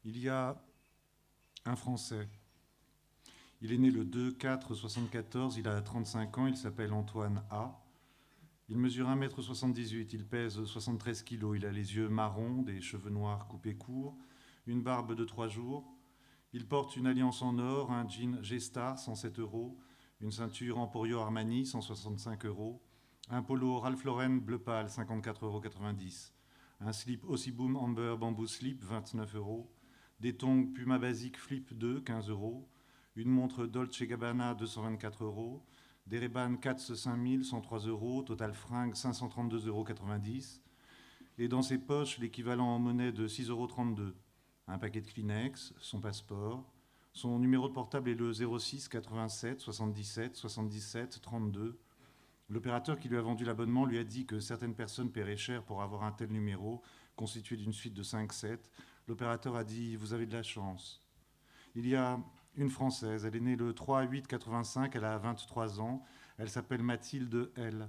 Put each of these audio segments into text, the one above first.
Il y a un Français. Il est né le 2-4-74, il a 35 ans, il s'appelle Antoine A. Il mesure 1,78 m, il pèse 73 kg, il a les yeux marrons, des cheveux noirs coupés courts, une barbe de 3 jours. Il porte une alliance en or, un jean G-Star, 107 euros, une ceinture Emporio Armani, 165 euros, un polo Ralph Lauren bleu pâle, 54,90 €, un slip Ossiboom Amber Bamboo Slip, 29 euros, des tongs Puma Basic Flip 2, 15 euros, une montre Dolce Gabbana, 224 euros, des Ray-Ban Kats 5000, 103 euros, total fringues 532,90 €, et dans ses poches l'équivalent en monnaie de 6,32 €, un paquet de Kleenex, son passeport. Son numéro de portable est le 06 87 77 77 32. L'opérateur qui lui a vendu l'abonnement lui a dit que certaines personnes paieraient cher pour avoir un tel numéro, constitué d'une suite de 5-7. L'opérateur a dit « Vous avez de la chance ». Il y a une Française, elle est née le 3-8-85, elle a 23 ans, elle s'appelle Mathilde L.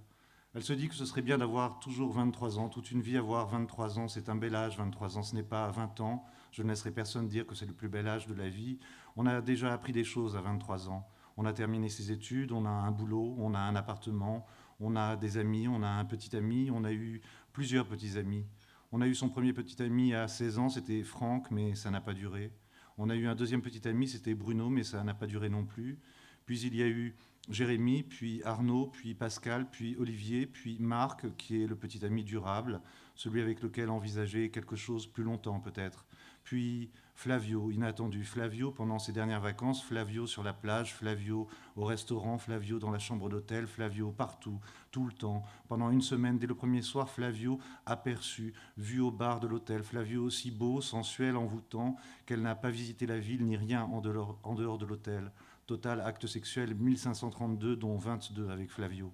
Elle se dit que ce serait bien d'avoir toujours 23 ans, toute une vie avoir 23 ans, c'est un bel âge, 23 ans, ce n'est pas 20 ans. Je ne laisserai personne dire que c'est le plus bel âge de la vie. On a déjà appris des choses à 23 ans. On a terminé ses études, on a un boulot, on a un appartement, on a des amis, on a un petit ami, on a eu plusieurs petits amis. On a eu son premier petit ami à 16 ans, c'était Franck, mais ça n'a pas duré. On a eu un deuxième petit ami, c'était Bruno, mais ça n'a pas duré non plus. Puis il y a eu Jérémy, puis Arnaud, puis Pascal, puis Olivier, puis Marc, qui est le petit ami durable, celui avec lequel envisager quelque chose plus longtemps peut-être. Puis Flavio, inattendu. Flavio pendant ses dernières vacances, Flavio sur la plage, Flavio au restaurant, Flavio dans la chambre d'hôtel, Flavio partout, tout le temps. Pendant une semaine, dès le premier soir, Flavio aperçu, vu au bar de l'hôtel. Flavio aussi beau, sensuel, envoûtant, qu'elle n'a pas visité la ville ni rien en dehors de l'hôtel. Total acte sexuel 1532, dont 22 avec Flavio.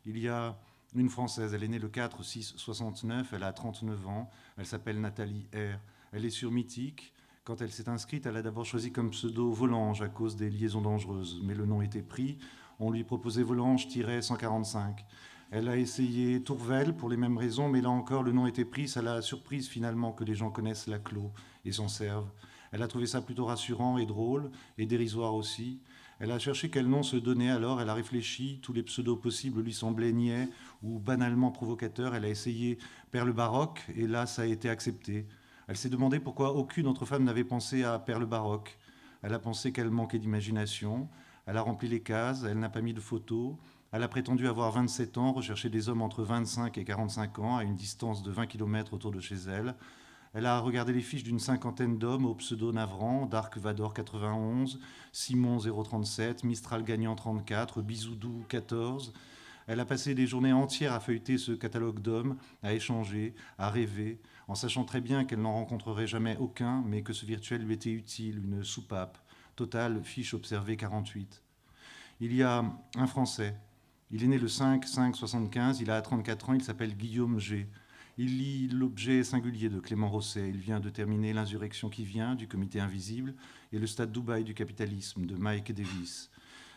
Il y a une Française, elle est née le 4-6-69, elle a 39 ans, elle s'appelle Nathalie R. Elle est sur Mythique. Quand elle s'est inscrite, elle a d'abord choisi comme pseudo Volange à cause des liaisons dangereuses, mais le nom était pris. On lui proposait Volange-145. Elle a essayé Tourvel pour les mêmes raisons, mais là encore, le nom était pris. Ça l'a surprise finalement que les gens connaissent la Clos et s'en servent. Elle a trouvé ça plutôt rassurant et drôle, et dérisoire aussi. Elle a cherché quel nom se donner alors, elle a réfléchi, tous les pseudos possibles lui semblaient niais ou banalement provocateurs. Elle a essayé Perle Baroque, et là, ça a été accepté. Elle s'est demandé pourquoi aucune autre femme n'avait pensé à Perle Baroque. Elle a pensé qu'elle manquait d'imagination. Elle a rempli les cases, elle n'a pas mis de photos. Elle a prétendu avoir 27 ans, rechercher des hommes entre 25 et 45 ans, à une distance de 20 km autour de chez elle. Elle a regardé les fiches d'une cinquantaine d'hommes au pseudo navrant, Dark Vador 91, Simon 037, Mistral Gagnant 34, Bisoudou 14. Elle a passé des journées entières à feuilleter ce catalogue d'hommes, à échanger, à rêver, en sachant très bien qu'elle n'en rencontrerait jamais aucun, mais que ce virtuel lui était utile, une soupape. Total, fiche observée 48. Il y a un Français. Il est né le 5-5-75, il a 34 ans, il s'appelle Guillaume G. Il lit L'objet singulier de Clément Rosset. Il vient de terminer L'insurrection qui vient du Comité invisible et Le stade Dubaï du capitalisme de Mike Davis.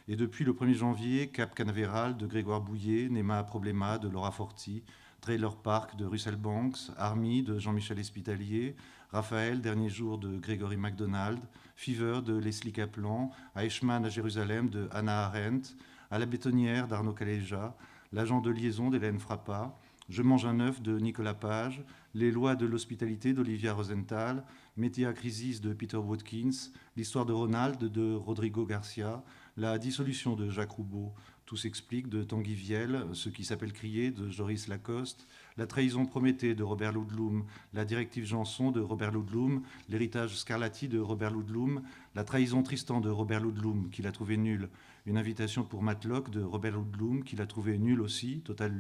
Et depuis le 1er janvier, Cap Canaveral de Grégoire Bouillet, Nema Problema de Laura Forti, Trailer Park de Russell Banks, Army de Jean-Michel Espitalier, Raphaël, Dernier jour de Gregory MacDonald, Fever de Leslie Kaplan, Eichmann à Jérusalem de Hannah Arendt, À la bétonnière d'Arnaud Caléja, L'agent de liaison d'Hélène Frappa, Je mange un œuf de Nicolas Page, Les lois de l'hospitalité d'Olivia Rosenthal, Métia Crisis de Peter Watkins, L'histoire de Ronald de Rodrigo Garcia, La dissolution de Jacques Roubaud, Tout s'explique de Tanguy Viel, Ce qui s'appelle crier de Joris Lacoste, La trahison Prométhée de Robert Ludlum, La directive Janson de Robert Ludlum, L'héritage Scarlatti de Robert Ludlum, La trahison Tristan de Robert Ludlum, qu'il a trouvé nul, Une invitation pour Matlock de Robert Ludlum, qu'il a trouvé nul aussi, total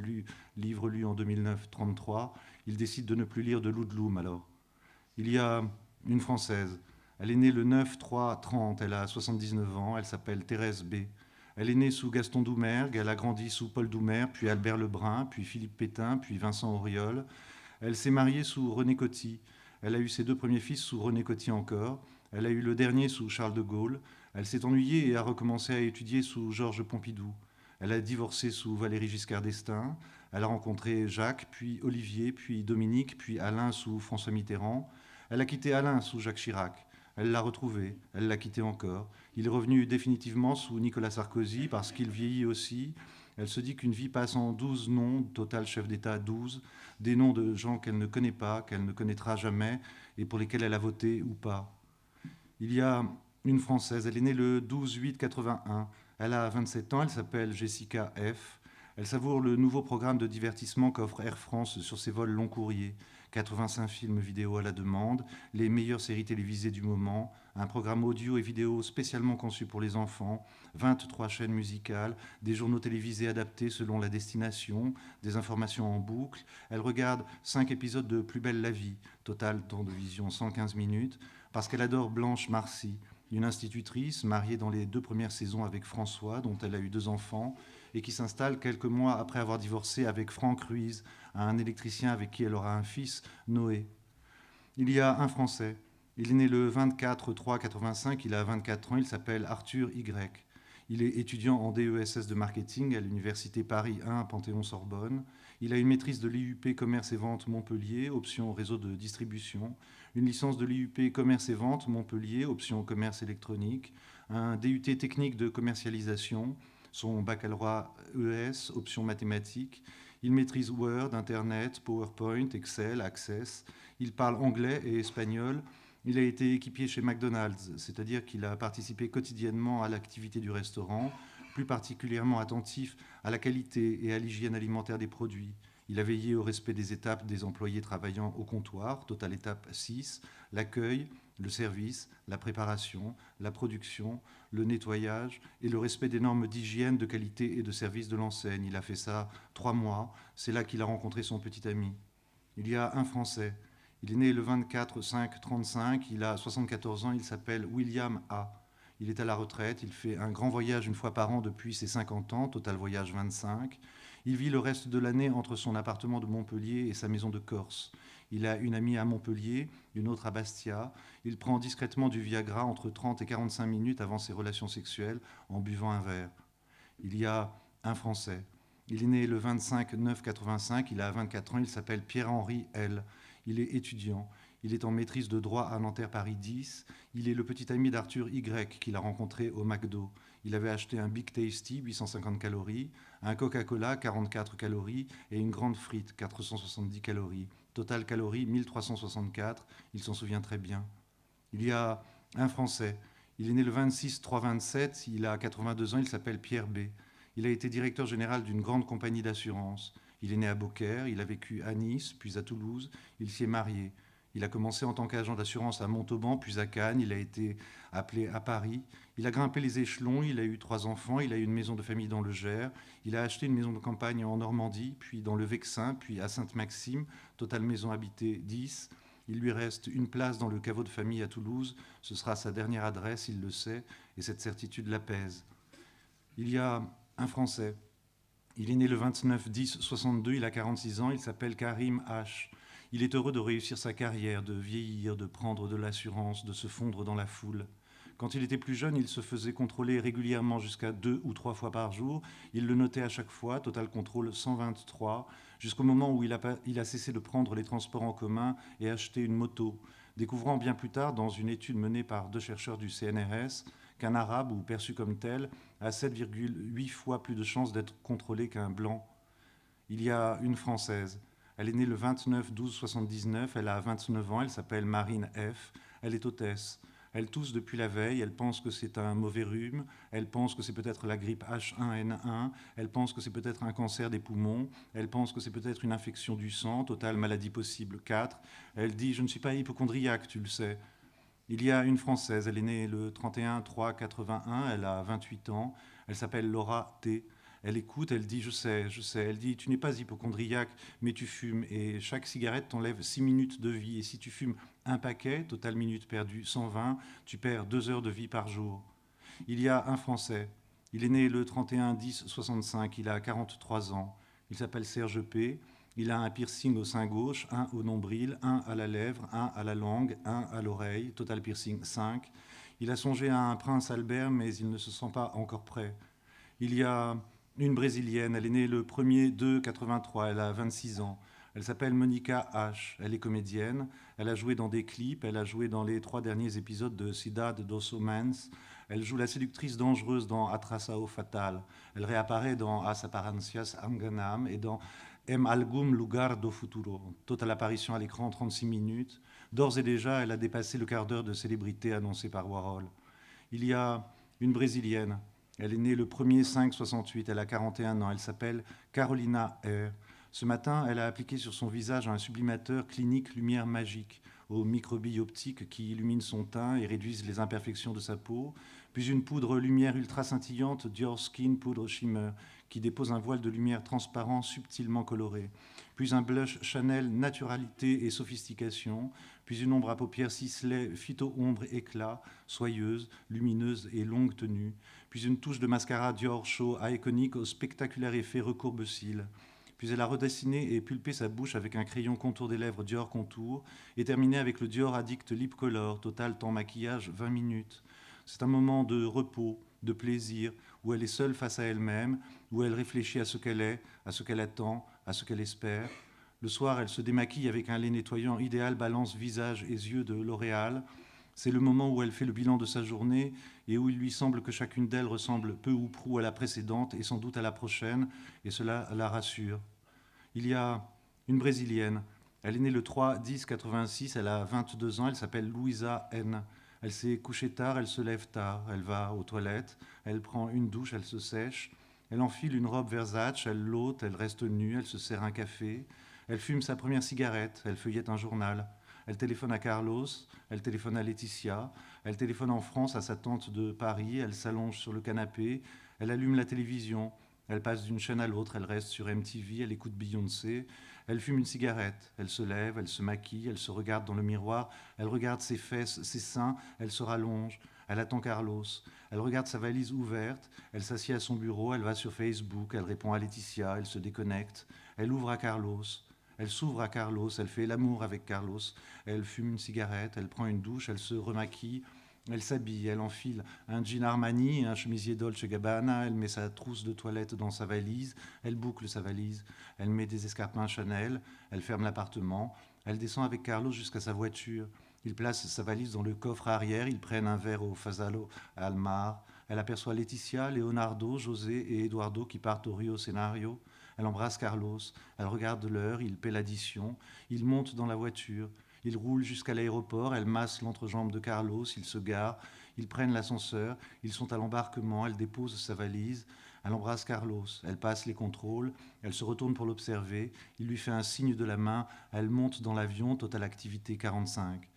livre lu en 2009, 33. Il décide de ne plus lire de Ludlum alors. Il y a une Française. Elle est née le 9-3-30, elle a 79 ans, elle s'appelle Thérèse B. Elle est née sous Gaston Doumergue, elle a grandi sous Paul Doumergue, puis Albert Lebrun, puis Philippe Pétain, puis Vincent Auriol. Elle s'est mariée sous René Coty. Elle a eu ses 2 premiers fils sous René Coty encore. Elle a eu le dernier sous Charles de Gaulle. Elle s'est ennuyée et a recommencé à étudier sous Georges Pompidou. Elle a divorcé sous Valéry Giscard d'Estaing. Elle a rencontré Jacques, puis Olivier, puis Dominique, puis Alain sous François Mitterrand. Elle a quitté Alain sous Jacques Chirac. Elle l'a retrouvé, elle l'a quitté encore. Il est revenu définitivement sous Nicolas Sarkozy parce qu'il vieillit aussi. Elle se dit qu'une vie passe en 12 noms, total chef d'État 12, des noms de gens qu'elle ne connaît pas, qu'elle ne connaîtra jamais et pour lesquels elle a voté ou pas. Il y a une Française, elle est née le 12-8-81. Elle a 27 ans, elle s'appelle Jessica F. Elle savoure le nouveau programme de divertissement qu'offre Air France sur ses vols long courriers. 85 films vidéo à la demande, les meilleures séries télévisées du moment, un programme audio et vidéo spécialement conçu pour les enfants, 23 chaînes musicales, des journaux télévisés adaptés selon la destination, des informations en boucle. Elle regarde 5 épisodes de Plus belle la vie, total temps de vision 115 minutes, parce qu'elle adore Blanche Marcy, une institutrice mariée dans les 2 premières saisons avec François, dont elle a eu 2 enfants, et qui s'installe quelques mois après avoir divorcé avec Franck Ruiz, un électricien avec qui elle aura un fils, Noé. Il y a un Français. Il est né le 24-3-85, il a 24 ans, il s'appelle Arthur Y. Il est étudiant en DESS de marketing à l'université Paris 1 Panthéon-Sorbonne. Il a une maîtrise de l'IUP Commerce et Vente Montpellier, option réseau de distribution, une licence de l'IUP Commerce et Vente Montpellier, option commerce électronique, un DUT technique de commercialisation, son baccalauréat ES, option mathématiques. Il maîtrise Word, Internet, PowerPoint, Excel, Access. Il parle anglais et espagnol. Il a été équipier chez McDonald's, c'est-à-dire qu'il a participé quotidiennement à l'activité du restaurant, plus particulièrement attentif à la qualité et à l'hygiène alimentaire des produits. Il a veillé au respect des étapes des employés travaillant au comptoir, totale étape 6, l'accueil, le service, la préparation, la production, le nettoyage et le respect des normes d'hygiène, de qualité et de service de l'enseigne. Il a fait ça 3 mois, c'est là qu'il a rencontré son petit ami. Il y a un Français. Il est né le 24-5-35, il a 74 ans, il s'appelle William A. Il est à la retraite, il fait un grand voyage une fois par an depuis ses 50 ans, total voyage 25. Il vit le reste de l'année entre son appartement de Montpellier et sa maison de Corse. Il a une amie à Montpellier, une autre à Bastia. Il prend discrètement du Viagra entre 30 et 45 minutes avant ses relations sexuelles en buvant un verre. Il y a un Français. Il est né le 25-9-85, il a 24 ans, il s'appelle Pierre-Henri L. Il est étudiant. Il est en maîtrise de droit à Nanterre Paris 10. Il est le petit ami d'Arthur Y qu'il a rencontré au McDo. Il avait acheté un Big Tasty, 850 calories, un Coca-Cola, 44 calories, et une grande frite, 470 calories. Total calories, 1364. Il s'en souvient très bien. Il y a un Français. Il est né le 26-3-27, il a 82 ans, il s'appelle Pierre B. Il a été directeur général d'une grande compagnie d'assurance. Il est né à Beaucaire, il a vécu à Nice, puis à Toulouse. Il s'y est marié. Il a commencé en tant qu'agent d'assurance à Montauban, puis à Cannes. Il a été appelé à Paris. Il a grimpé les échelons. Il a eu 3 enfants. Il a eu une maison de famille dans le Gers. Il a acheté une maison de campagne en Normandie, puis dans le Vexin, puis à Sainte-Maxime. Totale maison habitée 10. Il lui reste une place dans le caveau de famille à Toulouse. Ce sera sa dernière adresse, il le sait, et cette certitude l'apaise. Il y a un Français. Il est né le 29-10-62. Il a 46 ans. Il s'appelle Karim H. Il est heureux de réussir sa carrière, de vieillir, de prendre de l'assurance, de se fondre dans la foule. Quand il était plus jeune, il se faisait contrôler régulièrement jusqu'à 2 ou 3 fois par jour. Il le notait à chaque fois, total contrôle 123, jusqu'au moment où il a cessé de prendre les transports en commun et acheté une moto, découvrant bien plus tard, dans une étude menée par 2 chercheurs du CNRS, qu'un arabe, ou perçu comme tel, a 7,8 fois plus de chances d'être contrôlé qu'un blanc. Il y a une Française. Elle est née le 29-12-79, elle a 29 ans, elle s'appelle Marine F. Elle est hôtesse. Elle tousse depuis la veille, elle pense que c'est un mauvais rhume, elle pense que c'est peut-être la grippe H1N1, elle pense que c'est peut-être un cancer des poumons, elle pense que c'est peut-être une infection du sang, totale maladie possible 4. Elle dit « je ne suis pas hypocondriaque, tu le sais ». Il y a une Française, elle est née le 31-3-81, elle a 28 ans, elle s'appelle Laura T. Elle écoute, elle dit « je sais ». Elle dit « tu n'es pas hypocondriaque, mais tu fumes, et chaque cigarette t'enlève 6 minutes de vie, et si tu fumes un paquet, total minutes perdues 120, tu perds 2 heures de vie par jour ». Il y a un Français, il est né le 31-10-65, il a 43 ans, il s'appelle Serge P. Il a un piercing au sein gauche, un au nombril, un à la lèvre, un à la langue, un à l'oreille, total piercing 5. Il a songé à un prince Albert, mais il ne se sent pas encore prêt. Il y a une Brésilienne, elle est née le 1er 2-83, elle a 26 ans. Elle s'appelle Monica H. Elle est comédienne. Elle a joué dans des clips. Elle a joué dans les 3 derniers épisodes de Cidade dos Homens. Elle joue la séductrice dangereuse dans Atrasao Fatal. Elle réapparaît dans As Aparências Enganam et dans Em Algum Lugar do Futuro. Totale apparition à l'écran, 36 minutes. D'ores et déjà, elle a dépassé le quart d'heure de célébrité annoncé par Warhol. Il y a une Brésilienne. Elle est née le 1er 5-68. Elle a 41 ans. Elle s'appelle Carolina R. Ce matin, elle a appliqué sur son visage un sublimateur clinique lumière magique aux microbilles optiques qui illuminent son teint et réduisent les imperfections de sa peau, puis une poudre lumière ultra scintillante Dior Skin Poudre Shimmer qui dépose un voile de lumière transparent subtilement coloré, puis un blush Chanel naturalité et sophistication, puis une ombre à paupières ciselée phyto-ombre éclat, soyeuse, lumineuse et longue tenue, puis une touche de mascara Dior Show iconique au spectaculaire effet recourbe-cils. Puis elle a redessiné et pulpé sa bouche avec un crayon contour des lèvres Dior Contour et terminé avec le Dior Addict Lip Color, total temps maquillage 20 minutes. C'est un moment de repos, de plaisir, où elle est seule face à elle-même, où elle réfléchit à ce qu'elle est, à ce qu'elle attend, à ce qu'elle espère. Le soir, elle se démaquille avec un lait nettoyant idéal balance visage et yeux de L'Oréal. C'est le moment où elle fait le bilan de sa journée et où il lui semble que chacune d'elles ressemble peu ou prou à la précédente et sans doute à la prochaine, et cela la rassure. Il y a une Brésilienne. Elle est née le 3-10-86, elle a 22 ans, elle s'appelle Luisa N. Elle s'est couchée tard, elle se lève tard, elle va aux toilettes, elle prend une douche, elle se sèche, elle enfile une robe Versace, elle l'ôte, elle reste nue, elle se sert un café, elle fume sa première cigarette, elle feuillette un journal, elle téléphone à Carlos, elle téléphone à Laetitia, elle téléphone en France à sa tante de Paris, elle s'allonge sur le canapé, elle allume la télévision, elle passe d'une chaîne à l'autre, elle reste sur MTV, elle écoute Beyoncé, elle fume une cigarette, elle se lève, elle se maquille, elle se regarde dans le miroir, elle regarde ses fesses, ses seins, elle se rallonge, elle attend Carlos, elle regarde sa valise ouverte, elle s'assied à son bureau, elle va sur Facebook, elle répond à Laetitia, elle se déconnecte, elle ouvre à Carlos, elle s'ouvre à Carlos, elle fait l'amour avec Carlos, elle fume une cigarette, elle prend une douche, elle se remaquille, elle s'habille, elle enfile un jean Armani, un chemisier Dolce Gabbana, elle met sa trousse de toilette dans sa valise, elle boucle sa valise, elle met des escarpins Chanel, elle ferme l'appartement, elle descend avec Carlos jusqu'à sa voiture. Il place sa valise dans le coffre arrière, ils prennent un verre au Fasalo Almar. Elle aperçoit Laetitia, Leonardo, José et Eduardo qui partent au Rio Scénario. Elle embrasse Carlos, elle regarde l'heure, il paie l'addition, il monte dans la voiture. Ils roulent jusqu'à l'aéroport, elle masse l'entrejambe de Carlos, ils se garent, ils prennent l'ascenseur, ils sont à l'embarquement, elle dépose sa valise, elle embrasse Carlos, elle passe les contrôles, elle se retourne pour l'observer, il lui fait un signe de la main, elle monte dans l'avion, totale activité 45.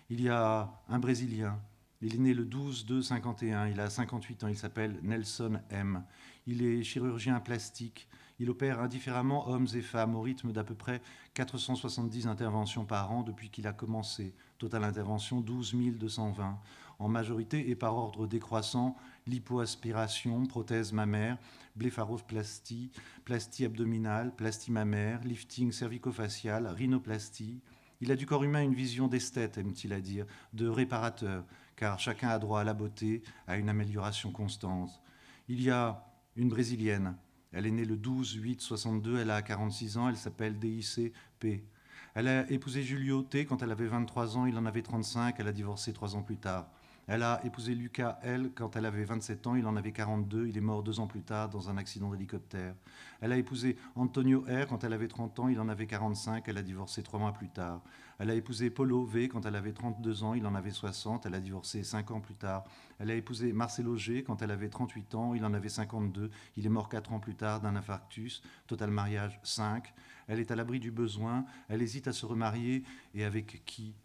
Il y a un Brésilien, il est né le 12-2-51, il a 58 ans, il s'appelle Nelson M. Il est chirurgien plastique. Il opère indifféremment hommes et femmes au rythme d'à peu près 470 interventions par an depuis qu'il a commencé. Totale intervention 12 220. En majorité et par ordre décroissant, lipoaspiration, prothèse mammaire, blépharoplastie, plastie abdominale, plastie mammaire, lifting cervico-facial, rhinoplastie. Il a du corps humain une vision d'esthète, aime-t-il à dire, de réparateur, car chacun a droit à la beauté, à une amélioration constante. Il y a une Brésilienne. Elle est née le 12-8-62, elle a 46 ans, elle s'appelle DIC-P. Elle a épousé Julio T quand elle avait 23 ans, il en avait 35, elle a divorcé 3 ans plus tard. Elle a épousé Lucas L quand elle avait 27 ans, il en avait 42, il est mort 2 ans plus tard dans un accident d'hélicoptère. Elle a épousé Antonio R quand elle avait 30 ans, il en avait 45, elle a divorcé 3 mois plus tard. Elle a épousé Polo V quand elle avait 32 ans, il en avait 60, elle a divorcé 5 ans plus tard. Elle a épousé Marcelo G quand elle avait 38 ans, il en avait 52, il est mort 4 ans plus tard d'un infarctus, total mariage 5. Elle est à l'abri du besoin, elle hésite à se remarier, et avec qui ?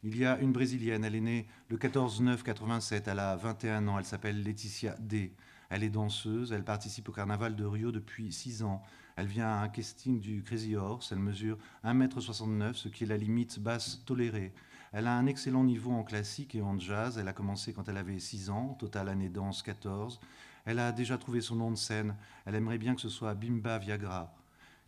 Il y a une Brésilienne, elle est née le 14-9-87, elle a 21 ans, elle s'appelle Laetitia D. Elle est danseuse, elle participe au carnaval de Rio depuis 6 ans. Elle vient à un casting du Crazy Horse, elle mesure 1,69 m, ce qui est la limite basse tolérée. Elle a un excellent niveau en classique et en jazz, elle a commencé quand elle avait 6 ans, total année danse 14. Elle a déjà trouvé son nom de scène, elle aimerait bien que ce soit Bimba Viagra.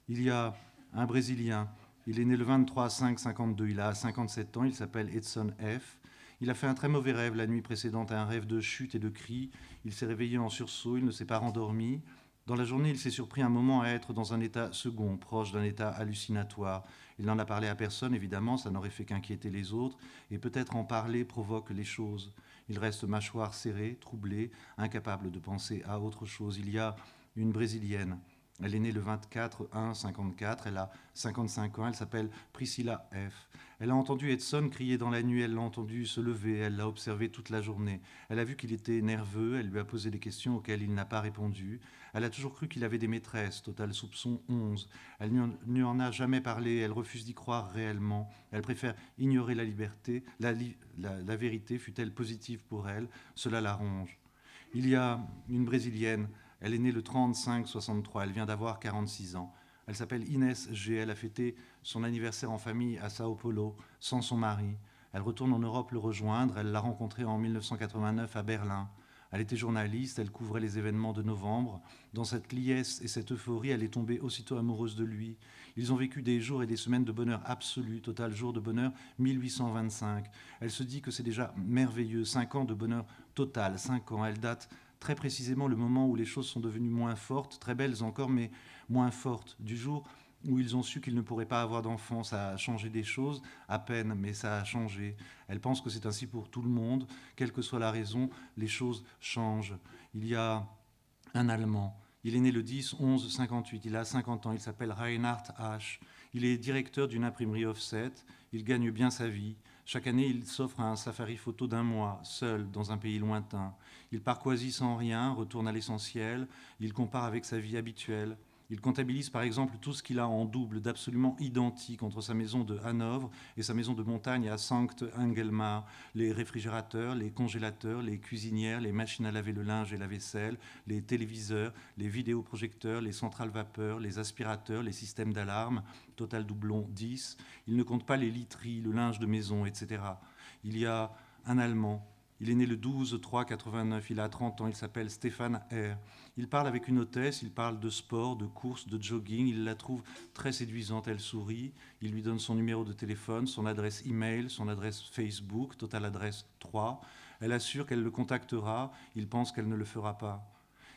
Il y a un Brésilien, il est né le 23-5-52, il a 57 ans, il s'appelle Edson F. Il a fait un très mauvais rêve la nuit précédente, un rêve de chute et de cris. Il s'est réveillé en sursaut, il ne s'est pas rendormi. Dans la journée, il s'est surpris un moment à être dans un état second, proche d'un état hallucinatoire. Il n'en a parlé à personne, évidemment, ça n'aurait fait qu'inquiéter les autres, et peut-être en parler provoque les choses. Il reste mâchoire serrée, troublé, incapable de penser à autre chose. Il y a une Brésilienne. Elle est née le 24-1-54, elle a 55 ans, elle s'appelle Priscilla F. Elle a entendu Edson crier dans la nuit, elle l'a entendu se lever, elle l'a observé toute la journée. Elle a vu qu'il était nerveux, elle lui a posé des questions auxquelles il n'a pas répondu. Elle a toujours cru qu'il avait des maîtresses, total soupçon 11. Elle ne en a jamais parlé, elle refuse d'y croire réellement. Elle préfère ignorer la liberté, la vérité, fût-elle positive pour elle, cela la ronge. Il y a une Brésilienne, elle est née le 35-63, elle vient d'avoir 46 ans. Elle s'appelle Inès G. Elle a fêté son anniversaire en famille à Sao Paulo, sans son mari. Elle retourne en Europe le rejoindre, elle l'a rencontré en 1989 à Berlin. Elle était journaliste, elle couvrait les événements de novembre. Dans cette liesse et cette euphorie, elle est tombée aussitôt amoureuse de lui. Ils ont vécu des jours et des semaines de bonheur absolu, total jour de bonheur 1825. Elle se dit que c'est déjà merveilleux, 5 ans de bonheur total, 5 ans. Elle date très précisément le moment où les choses sont devenues moins fortes, très belles encore, mais moins fortes. Du jour où ils ont su qu'ils ne pourraient pas avoir d'enfants, ça a changé des choses, à peine, mais ça a changé. Elle pense que c'est ainsi pour tout le monde, quelle que soit la raison, les choses changent. Il y a un Allemand, il est né le 10-11-58, il a 50 ans, il s'appelle Reinhard H. Il est directeur d'une imprimerie offset, il gagne bien sa vie. Chaque année, il s'offre un safari photo d'un mois, seul, dans un pays lointain. Il part quasi sans rien, retourne à l'essentiel, il compare avec sa vie habituelle. Il comptabilise par exemple tout ce qu'il a en double, d'absolument identique entre sa maison de Hanovre et sa maison de montagne à Sankt Engelmar. Les réfrigérateurs, les congélateurs, les cuisinières, les machines à laver le linge et la vaisselle, les téléviseurs, les vidéoprojecteurs, les centrales vapeur, les aspirateurs, les systèmes d'alarme, total doublon 10. Il ne compte pas les literies, le linge de maison, etc. Il y a un Allemand. Il est né le 12-3-89, il a 30 ans, il s'appelle Stéphane R. Il parle avec une hôtesse, il parle de sport, de course, de jogging, il la trouve très séduisante, elle sourit, il lui donne son numéro de téléphone, son adresse email, son adresse Facebook, totale adresse 3. Elle assure qu'elle le contactera, il pense qu'elle ne le fera pas.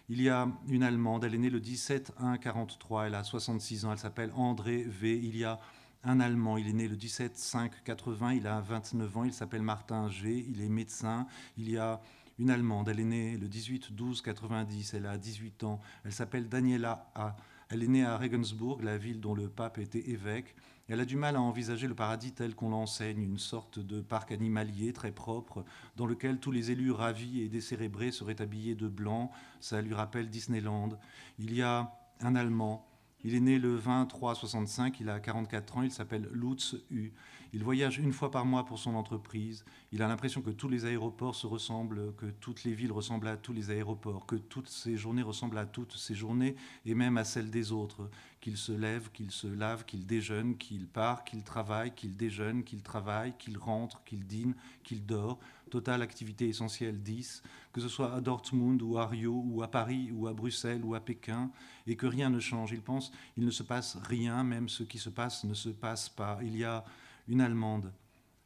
Il y a une Allemande, elle est née le 17-1-43, elle a 66 ans, elle s'appelle André V. Il y a un Allemand, il est né le 17-5-80, il a 29 ans, il s'appelle Martin G, il est médecin. Il y a une Allemande, elle est née le 18-12-90, elle a 18 ans, elle s'appelle Daniela A. Elle est née à Regensburg, la ville dont le pape était évêque. Elle a du mal à envisager le paradis tel qu'on l'enseigne, une sorte de parc animalier très propre, dans lequel tous les élus ravis et décérébrés seraient habillés de blanc. Ça lui rappelle Disneyland. Il y a un Allemand. Il est né le 23-65, il a 44 ans, il s'appelle Lutz U. Il voyage une fois par mois pour son entreprise. Il a l'impression que tous les aéroports se ressemblent, que toutes les villes ressemblent à tous les aéroports, que toutes ces journées ressemblent à toutes ces journées et même à celles des autres. Qu'il se lève, qu'il se lave, qu'il déjeune, qu'il part, qu'il travaille, qu'il déjeune, qu'il travaille, qu'il rentre, qu'il dîne, qu'il dort. Totale activité essentielle 10, que ce soit à Dortmund ou à Rio ou à Paris ou à Bruxelles ou à Pékin, et que rien ne change. Il pense il ne se passe rien, même ce qui se passe ne se passe pas. Il y a une Allemande.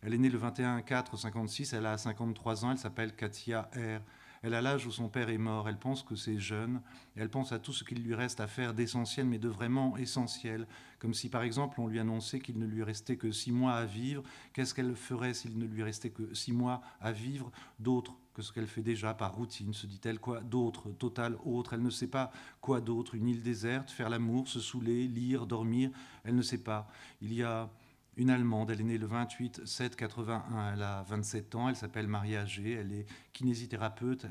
Elle est née le 21-4-56, elle a 53 ans, elle s'appelle Katia R. Elle a l'âge où son père est mort, elle pense que c'est jeune, elle pense à tout ce qu'il lui reste à faire d'essentiel, mais de vraiment essentiel, comme si par exemple on lui annonçait qu'il ne lui restait que 6 mois à vivre. Qu'est-ce qu'elle ferait s'il ne lui restait que 6 mois à vivre d'autre que ce qu'elle fait déjà par routine, se dit-elle, quoi d'autre, total autre, elle ne sait pas quoi d'autre, une île déserte, faire l'amour, se saouler, lire, dormir, elle ne sait pas. Il y a une Allemande, elle est née le 28-7-81, elle a 27 ans, elle s'appelle Maria G, elle est kinésithérapeute.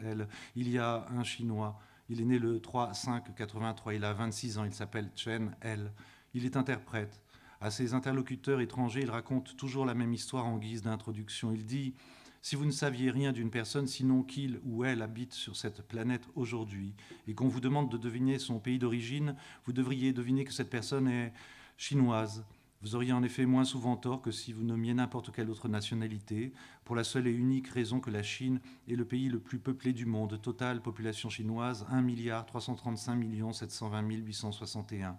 Il y a un Chinois, il est né le 3-5-83, il a 26 ans, il s'appelle Chen L. Il est interprète. À ses interlocuteurs étrangers, il raconte toujours la même histoire en guise d'introduction. Il dit « Si vous ne saviez rien d'une personne, sinon qu'il ou elle habite sur cette planète aujourd'hui, et qu'on vous demande de deviner son pays d'origine, vous devriez deviner que cette personne est chinoise. Vous auriez en effet moins souvent tort que si vous nommiez n'importe quelle autre nationalité, pour la seule et unique raison que la Chine est le pays le plus peuplé du monde. Totale population chinoise, 1 335 720 861.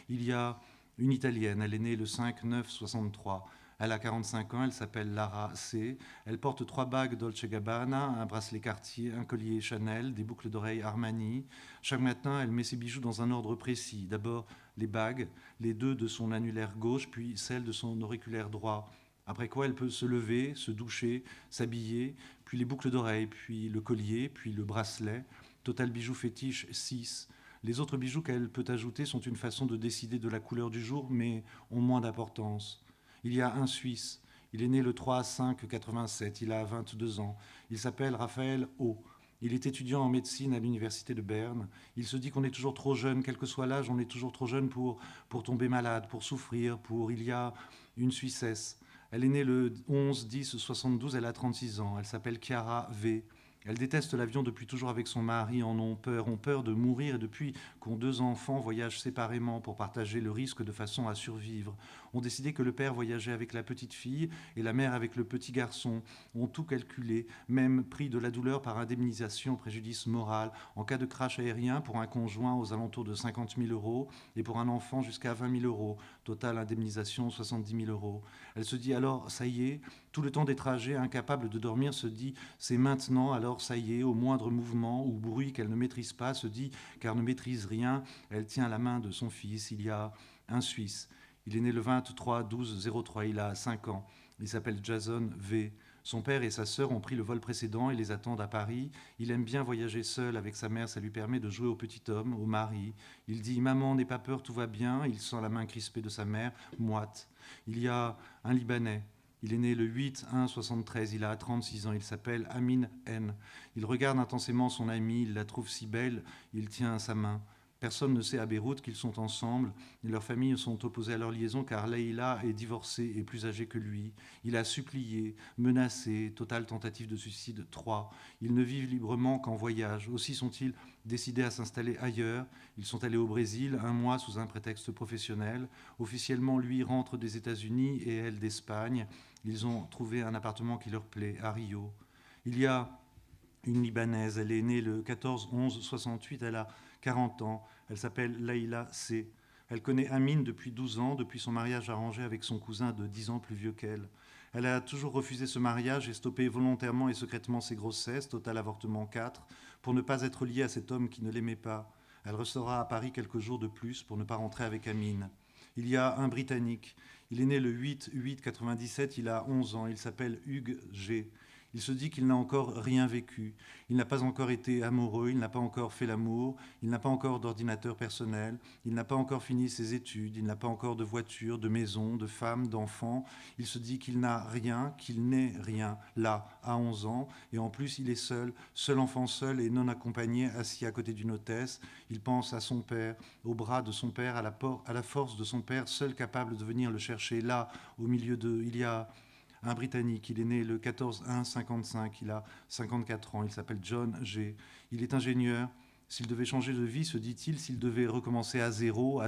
Il y a une Italienne, elle est née le 5-9-63. Elle a 45 ans, elle s'appelle Lara C. Elle porte 3 bagues Dolce Gabbana, un bracelet Cartier, un collier Chanel, des boucles d'oreilles Armani. Chaque matin, elle met ses bijoux dans un ordre précis. D'abord les bagues, les 2 de son annulaire gauche, puis celles de son auriculaire droit. Après quoi, elle peut se lever, se doucher, s'habiller, puis les boucles d'oreilles, puis le collier, puis le bracelet. Total bijoux fétiche 6. Les autres bijoux qu'elle peut ajouter sont une façon de décider de la couleur du jour, mais ont moins d'importance. Il y a un Suisse. Il est né le 3-5-87. Il a 22 ans. Il s'appelle Raphaël O. Il est étudiant en médecine à l'université de Berne. Il se dit qu'on est toujours trop jeune, quel que soit l'âge, on est toujours trop jeune pour tomber malade, pour souffrir, pour... Il y a une Suissesse. Elle est née le 11-10-72, elle a 36 ans. Elle s'appelle Chiara V. Elle déteste l'avion depuis toujours avec son mari, en ont peur de mourir et depuis qu'ont 2 enfants voyagent séparément pour partager le risque de façon à survivre. Ont décidé que le père voyageait avec la petite fille et la mère avec le petit garçon. Ont tout calculé, même pris de la douleur par indemnisation, préjudice moral, en cas de crash aérien pour un conjoint aux alentours de 50 000 euros et pour un enfant jusqu'à 20 000 euros. Total indemnisation 70 000 euros. Elle se dit alors, ça y est, tout le temps des trajets, incapable de dormir, se dit c'est maintenant, alors ça y est, au moindre mouvement ou bruit qu'elle ne maîtrise pas, se dit car ne maîtrise rien, elle tient la main de son fils. Il y a un Suisse. Il est né le 23-12-03, il a 5 ans. Il s'appelle Jason V. Son père et sa sœur ont pris le vol précédent et les attendent à Paris. Il aime bien voyager seul avec sa mère, ça lui permet de jouer au petit homme, au mari. Il dit « Maman, n'aie pas peur, tout va bien ». Il sent la main crispée de sa mère, moite. Il y a un Libanais. Il est né le 8-1-73, il a 36 ans, il s'appelle Amin N. Il regarde intensément son amie, il la trouve si belle, il tient sa main. Personne ne sait à Beyrouth qu'ils sont ensemble et leurs familles sont opposées à leur liaison car Leïla est divorcée et plus âgée que lui. Il a supplié, menacé, totale tentative de suicide 3. Ils ne vivent librement qu'en voyage. Aussi sont-ils décidés à s'installer ailleurs. Ils sont allés au Brésil 1 mois sous un prétexte professionnel. Officiellement, lui rentre des États-Unis et elle d'Espagne. Ils ont trouvé un appartement qui leur plaît à Rio. Il y a une Libanaise, elle est née le 14-11-68, elle a 40 ans, elle s'appelle Leïla C. Elle connaît Amine depuis 12 ans, depuis son mariage arrangé avec son cousin de 10 ans plus vieux qu'elle. Elle a toujours refusé ce mariage et stoppé volontairement et secrètement ses grossesses, total avortement 4, pour ne pas être liée à cet homme qui ne l'aimait pas. Elle restera à Paris quelques jours de plus pour ne pas rentrer avec Amine. Il y a un Britannique. Il est né le 8-8-97, il a 11 ans, il s'appelle Hugues G. Il se dit qu'il n'a encore rien vécu. Il n'a pas encore été amoureux, il n'a pas encore fait l'amour, il n'a pas encore d'ordinateur personnel, il n'a pas encore fini ses études, il n'a pas encore de voiture, de maison, de femme, d'enfant. Il se dit qu'il n'a rien, qu'il n'est rien, là, à 11 ans. Et en plus, il est seul enfant seul et non accompagné, assis à côté d'une hôtesse. Il pense à son père, au bras de son père, à la force de son père, seul capable de venir le chercher là, au milieu d'eux. Il y a un Britannique, il est né le 14-1-55, il a 54 ans, il s'appelle John G. Il est ingénieur. S'il devait changer de vie, se dit-il, s'il devait recommencer à zéro,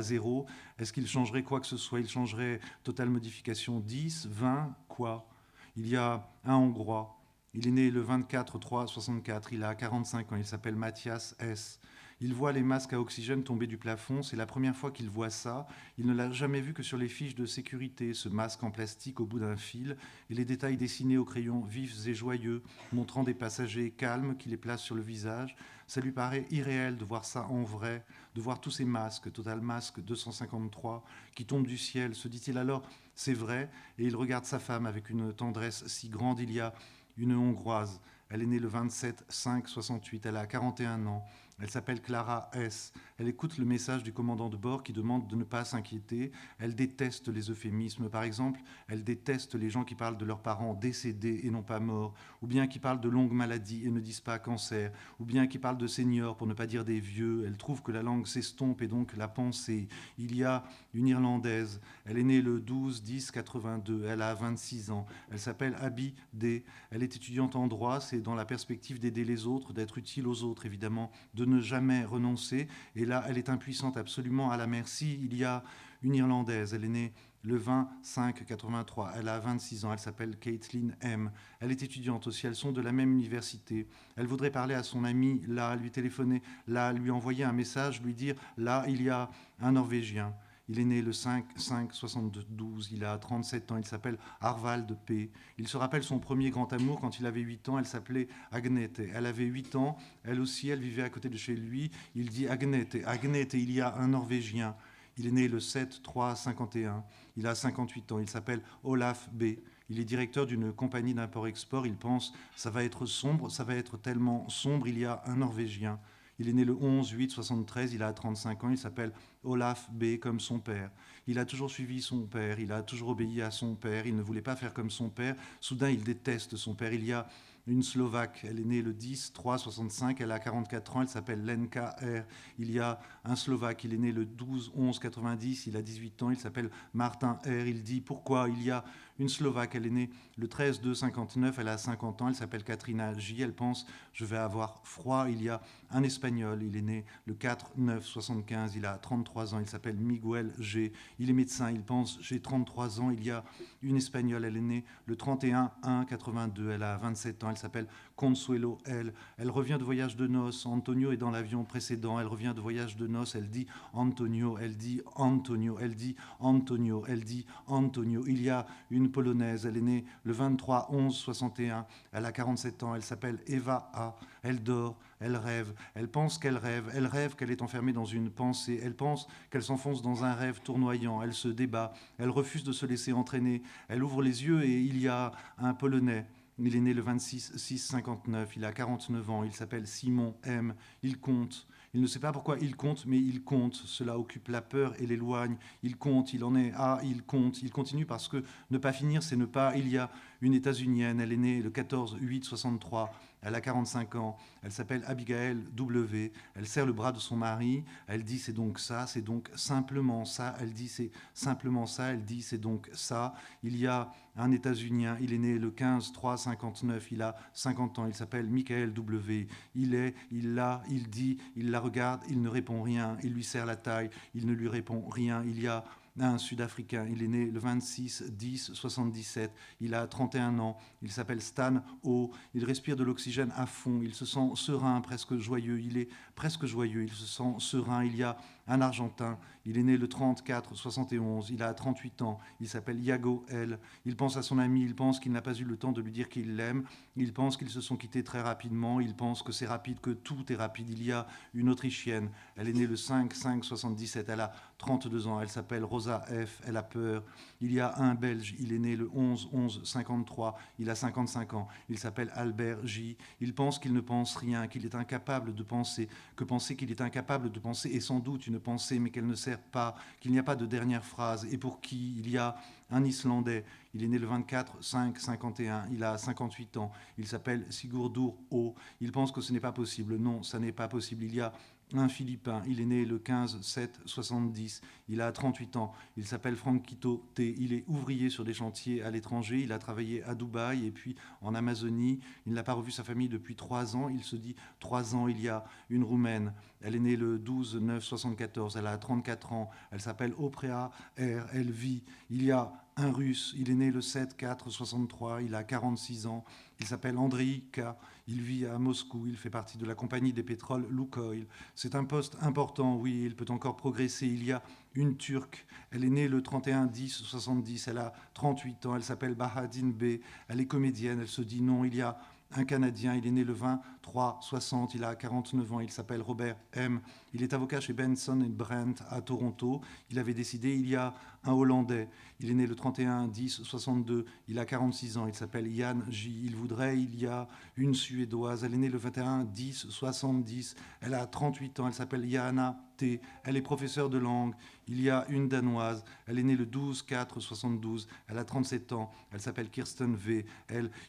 est-ce qu'il changerait quoi que ce soit? Il changerait totale modification 10, 20, quoi? Il y a un Hongrois. Il est né le 24-3-64, il a 45 ans, il s'appelle Mathias S. Il voit les masques à oxygène tomber du plafond, c'est la première fois qu'il voit ça. Il ne l'a jamais vu que sur les fiches de sécurité, ce masque en plastique au bout d'un fil, et les détails dessinés au crayon vifs et joyeux, montrant des passagers calmes qui les placent sur le visage. Ça lui paraît irréel de voir ça en vrai, de voir tous ces masques, Total Masque 253, qui tombent du ciel. Se dit-il alors, c'est vrai, et il regarde sa femme avec une tendresse si grande. Il y a une Hongroise. Elle est née le 27-5-68, elle a 41 ans. Elle s'appelle Clara S. Elle écoute le message du commandant de bord qui demande de ne pas s'inquiéter. Elle déteste les euphémismes. Par exemple, elle déteste les gens qui parlent de leurs parents décédés et non pas morts, ou bien qui parlent de longues maladies et ne disent pas cancer, ou bien qui parlent de seniors pour ne pas dire des vieux. Elle trouve que la langue s'estompe et donc la pensée. Il y a une Irlandaise. Elle est née le 12-10-82. Elle a 26 ans. Elle s'appelle Abby D. Elle est étudiante en droit. C'est dans la perspective d'aider les autres, d'être utile aux autres, évidemment, de ne jamais renoncer. Et là, elle est impuissante absolument à la merci. Il y a une Irlandaise. Elle est née le 20-5-83. Elle a 26 ans. Elle s'appelle Caitlin M. Elle est étudiante aussi. Elles sont de la même université. Elle voudrait parler à son amie, là, lui téléphoner, là, lui envoyer un message, lui dire, là, il y a un Norvégien. Il est né le 5-5-72, il a 37 ans, il s'appelle Arvald P. Il se rappelle son premier grand amour quand il avait 8 ans, elle s'appelait Agnete. Elle avait 8 ans, elle aussi, elle vivait à côté de chez lui. Il dit Agnete, Agnete, il y a un Norvégien. Il est né le 7-3-51, il a 58 ans, il s'appelle Olaf B. Il est directeur d'une compagnie d'import-export, il pense ça va être sombre, ça va être tellement sombre, il y a un Norvégien. Il est né le 11-8-73, il a 35 ans, il s'appelle Olaf B. comme son père. Il a toujours suivi son père, il a toujours obéi à son père, il ne voulait pas faire comme son père. Soudain, il déteste son père. Il y a une Slovaque, elle est née le 10-3-65, elle a 44 ans, elle s'appelle Lenka R. Il y a un Slovaque, il est né le 12-11-90, il a 18 ans, il s'appelle Martin R. Il dit pourquoi il y a une Slovaque, elle est née le 13-2-59, elle a 50 ans, elle s'appelle Katrina J. Elle pense je vais avoir froid. Il y a un Espagnol, il est né le 4-9-75, il a 33 ans, il s'appelle Miguel G. Il est médecin, il pense j'ai 33 ans. Il y a une Espagnole, elle est née le 31-1-82, elle a 27 ans, elle s'appelle Consuelo L. Elle revient de voyage de noces, Antonio est dans l'avion précédent, elle revient de voyage de noces, elle dit Antonio, elle dit Antonio, elle dit Antonio, elle dit Antonio. Il y a une Polonaise, elle est née le 23-11-61, elle a 47 ans, elle s'appelle Eva A. Elle dort, elle rêve, elle pense qu'elle rêve qu'elle est enfermée dans une pensée, elle pense qu'elle s'enfonce dans un rêve tournoyant, elle se débat, elle refuse de se laisser entraîner, elle ouvre les yeux et il y a un Polonais. Il est né le 26-6-59, il a 49 ans, il s'appelle Simon M. Il compte. Il ne sait pas pourquoi il compte, mais il compte. Cela occupe la peur et l'éloigne. Il compte, il en est à, il compte. Il continue parce que ne pas finir, c'est ne pas. Il y a une États-Unienne, elle est née le 14-8-63. Elle a 45 ans, elle s'appelle Abigail W. Elle serre le bras de son mari, elle dit c'est donc ça, c'est donc simplement ça, elle dit c'est simplement ça, elle dit c'est donc ça. Il y a un États-Unien, il est né le 15-3-59, il a 50 ans, il s'appelle Michael W. Il est, il l'a, il dit, il la regarde, il ne répond rien, il lui serre la taille, il ne lui répond rien. Il y a un Sud-Africain, il est né le 26-10-77, il a 31 ans, il s'appelle Stan O, il respire de l'oxygène à fond, il se sent serein, presque joyeux, il est presque joyeux, il se sent serein. Il y a un Argentin, il est né le 34-71, il a 38 ans, il s'appelle Iago L. Il pense à son ami, il pense qu'il n'a pas eu le temps de lui dire qu'il l'aime, il pense qu'ils se sont quittés très rapidement, il pense que c'est rapide, que tout est rapide. Il y a une Autrichienne, elle est née le 5-5-77, elle a 32 ans, elle s'appelle Rosa F, elle a peur. Il y a un Belge, il est né le 11-11-53, il a 55 ans, il s'appelle Albert J. Il pense qu'il ne pense rien, qu'il est incapable de penser, que penser qu'il est incapable de penser est sans doute une pensée, mais qu'elle ne sert pas, qu'il n'y a pas de dernière phrase, et pour qui il y a un Islandais, il est né le 24-5-51, il a 58 ans, il s'appelle Sigurdur O. Il pense que ce n'est pas possible, non, ça n'est pas possible. Il y a un Philippin, il est né le 15-7-70, il a 38 ans, il s'appelle Franquito T, il est ouvrier sur des chantiers à l'étranger, il a travaillé à Dubaï et puis en Amazonie, il n'a pas revu sa famille depuis 3 ans, il se dit 3 ans. Il y a une Roumaine, elle est née le 12-9-74, elle a 34 ans, elle s'appelle Oprea R, elle vit. Il y a un Russe, il est né le 7-4-63, il a 46 ans, il s'appelle Andrei K, il vit à Moscou, il fait partie de la compagnie des pétroles Lukoil. C'est un poste important, oui, il peut encore progresser. Il y a une Turque, elle est née le 31-10-70, elle a 38 ans, elle s'appelle Bahadine B, elle est comédienne, elle se dit non. Il y a un Canadien, il est né le 23-60, il a 49 ans, il s'appelle Robert M. Il est avocat chez Benson et Brent à Toronto. Il avait décidé. Il y a un Hollandais, il est né le 31-10-62, il a 46 ans, il s'appelle Yann J. Il voudrait. Il y a une Suédoise, elle est née le 21-10-70, elle a 38 ans, elle s'appelle Yana T. Elle est professeure de langue. Il y a une Danoise, elle est née le 12-4-72, elle a 37 ans, elle s'appelle Kirsten V.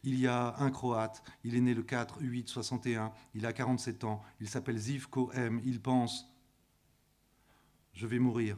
Il y a un Croate, il est né le 4-8-61, il a 47 ans, il s'appelle Zivko M. Il pense je vais mourir.